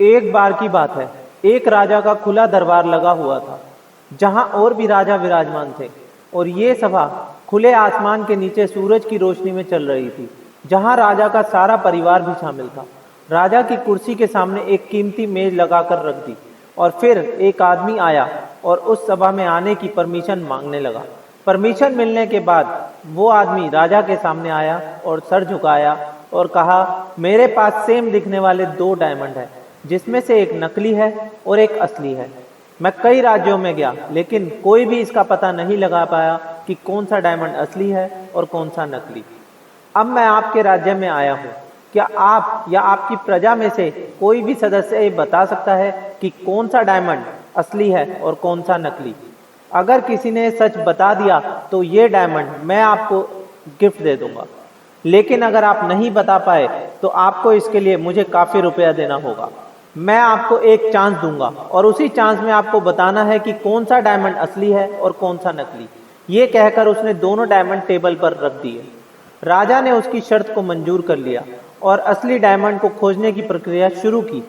एक बार की बात है, एक राजा का खुला दरबार लगा हुआ था, जहां और भी राजा विराजमान थे। और ये सभा खुले आसमान के नीचे सूरज की रोशनी में चल रही थी, जहां राजा का सारा परिवार भी शामिल था। राजा की कुर्सी के सामने एक कीमती मेज लगाकर रख दी, और फिर एक आदमी आया और उस सभा में आने की परमिशन मांगने लगा। परमिशन मिलने के बाद वो आदमी राजा के सामने आया और सर झुकाया और कहा, मेरे पास सेम दिखने वाले 2 डायमंड हैं, जिसमें से एक नकली है और एक असली है। मैं कई राज्यों में गया, लेकिन कोई भी इसका पता नहीं लगा पाया कि कौन सा डायमंड असली है और कौन सा नकली। अब मैं आपके राज्य में आया हूँ। क्या आप या आपकी प्रजा में से कोई भी सदस्य ये बता सकता है कि कौन सा डायमंड असली है और कौन सा नकली? अगर किसी ने सच बता दिया तो ये डायमंड मैं आपको गिफ्ट दे दूंगा, लेकिन अगर आप नहीं बता पाए तो आपको इसके लिए मुझे काफी रुपया देना होगा। मैं आपको एक चांस दूंगा और उसी चांस में आपको बताना है कि कौन सा डायमंड असली है और कौन सा नकली। ये कहकर उसने दोनों डायमंड टेबल पर रख दिए। राजा ने उसकी शर्त को मंजूर कर लिया और असली डायमंड को खोजने की प्रक्रिया शुरू की।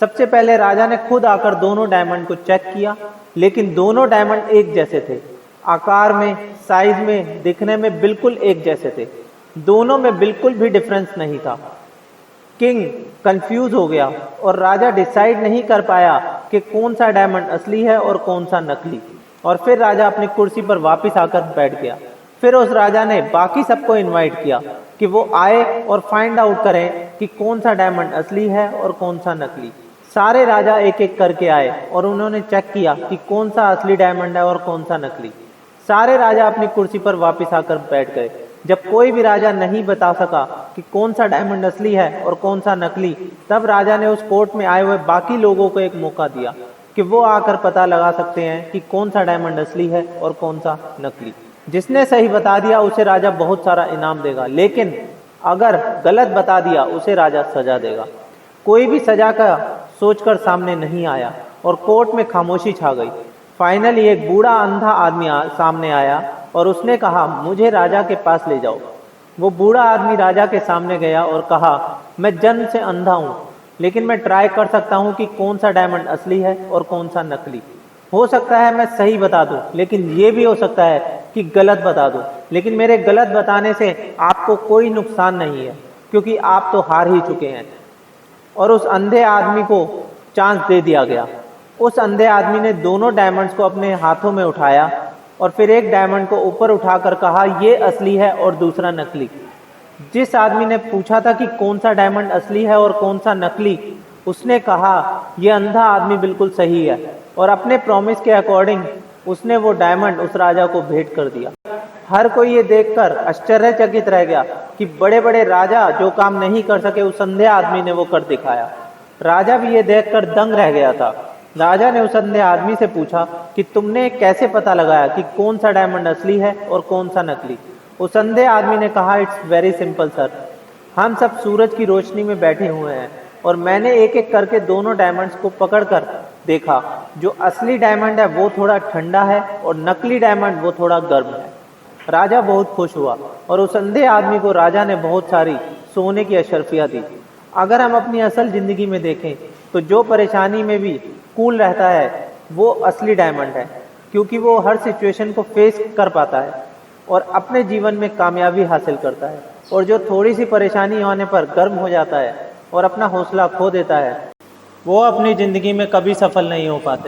सबसे पहले राजा ने खुद आकर दोनों डायमंड को चेक किया, लेकिन दोनों डायमंड एक जैसे थे। आकार में, साइज में, दिखने में बिल्कुल एक जैसे थे। दोनों में बिल्कुल भी डिफरेंस नहीं था। किंग कंफ्यूज हो गया और राजा डिसाइड नहीं कर पाया कि कौन सा डायमंड असली है और कौन सा नकली। और फिर राजा अपनी कुर्सी पर वापस आकर बैठ गया। फिर उस राजा ने बाकी सबको इनवाइट किया कि वो आए और फाइंड आउट करें कि कौन सा डायमंड असली है और कौन सा नकली। सारे राजा एक एक करके आए और उन्होंने चेक किया कि कौन सा असली डायमंड है और कौन सा नकली। सारे राजा अपनी कुर्सी पर वापस आकर बैठ गए। जब कोई भी राजा नहीं बता सका कि कौन सा डायमंड असली है और कौन सा नकली, तब राजा ने उस कोर्ट में आए हुए बाकी लोगों को एक मौका दिया कि वो आकर पता लगा सकते हैं कि कौन सा डायमंड असली है और कौन सा नकली। जिसने सही बता दिया उसे राजा बहुत सारा इनाम देगा, लेकिन अगर गलत बता दिया उसे राजा सजा देगा। कोई भी सजा का सोचकर सामने नहीं आया और कोर्ट में खामोशी छा गई। फाइनली एक बूढ़ा अंधा आदमी सामने आया और उसने कहा, मुझे राजा के पास ले जाओ। वो बूढ़ा आदमी राजा के सामने गया और कहा, मैं जन्म से अंधा हूँ, लेकिन मैं ट्राई कर सकता हूँ कि कौन सा डायमंड असली है और कौन सा नकली। हो सकता है मैं सही बता दूं, लेकिन ये भी हो सकता है कि गलत बता दूं। लेकिन मेरे गलत बताने से आपको कोई नुकसान नहीं है, क्योंकि आप तो हार ही चुके हैं। और उस अंधे आदमी को चांस दे दिया गया। उस अंधे आदमी ने दोनों डायमंड्स को अपने हाथों में उठाया और फिर एक डायमंड को ऊपर उठाकर कहा, ये असली है और दूसरा नकली। जिस आदमी ने पूछा था कि कौन सा डायमंड असली है और कौन सा नकली, उसने कहा, यह अंधा आदमी बिल्कुल सही है, और अपने प्रॉमिस के अकॉर्डिंग उसने वो डायमंड उस राजा को भेंट कर दिया। हर कोई ये देखकर आश्चर्यचकित रह गया कि बड़े बड़े राजा जो काम नहीं कर सके, उस अंधे आदमी ने वो कर दिखाया। राजा भी ये देखकर दंग रह गया था। राजा ने उस अंधे आदमी से पूछा कि तुमने कैसे पता लगाया कि कौन सा डायमंड असली है और कौन सा नकली? उस अंधे आदमी ने कहा, इट्स वेरी सिंपल सर। हम सब सूरज की रोशनी में बैठे हुए हैं और मैंने एक एक करके दोनों डायमंड्स को पकड़कर देखा। जो असली डायमंड है वो थोड़ा ठंडा है और नकली डायमंड वो थोड़ा गर्म है। राजा बहुत खुश हुआ और उस अंधे आदमी को राजा ने बहुत सारी सोने की अशर्फियाँ दी। अगर हम अपनी असल जिंदगी में देखें तो जो परेशानी में भी कूल रहता है वो असली डायमंड है, क्योंकि वो हर सिचुएशन को फेस कर पाता है और अपने जीवन में कामयाबी हासिल करता है। और जो थोड़ी सी परेशानी होने पर गर्म हो जाता है और अपना हौसला खो देता है, वो अपनी ज़िंदगी में कभी सफल नहीं हो पाते।